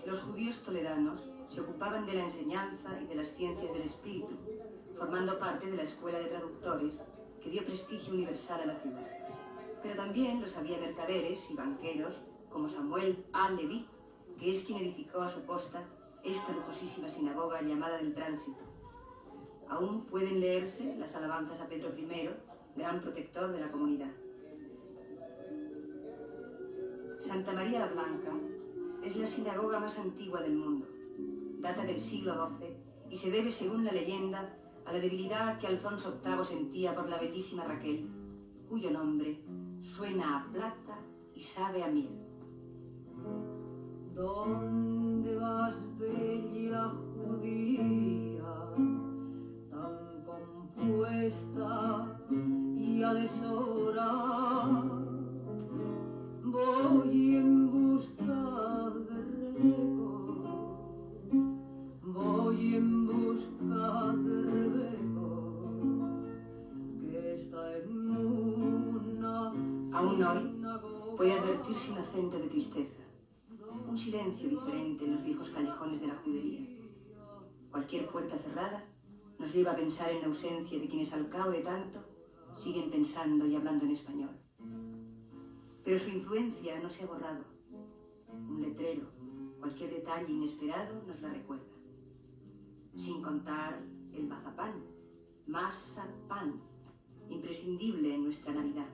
Los judíos toledanos se ocupaban de la enseñanza y de las ciencias del espíritu, formando parte de la escuela de traductores que dio prestigio universal a la ciudad. Pero también los había mercaderes y banqueros como Samuel A. Leví, que es quien edificó a su costa esta lujosísima sinagoga llamada del Tránsito. Aún pueden leerse las alabanzas a Pedro I, gran protector de la comunidad. Santa María la Blanca es la sinagoga más antigua del mundo. Data del siglo XII y se debe, según la leyenda, a la debilidad que Alfonso VIII sentía por la bellísima Raquel, cuyo nombre suena a plata y sabe a miel. ¿Dónde vas, bella judía, tan compuesta y a deshora? Voy en busca de Rebeco, voy en busca de Rebeco, que está en una... Aún hoy puede advertirse un acento de tristeza, un silencio diferente en los viejos callejones de la judería. Cualquier puerta cerrada nos lleva a pensar en la ausencia de quienes al cabo de tanto siguen pensando y hablando en español. Pero su influencia no se ha borrado. Un letrero, cualquier detalle inesperado nos la recuerda. Sin contar el mazapán, masa pan, imprescindible en nuestra Navidad.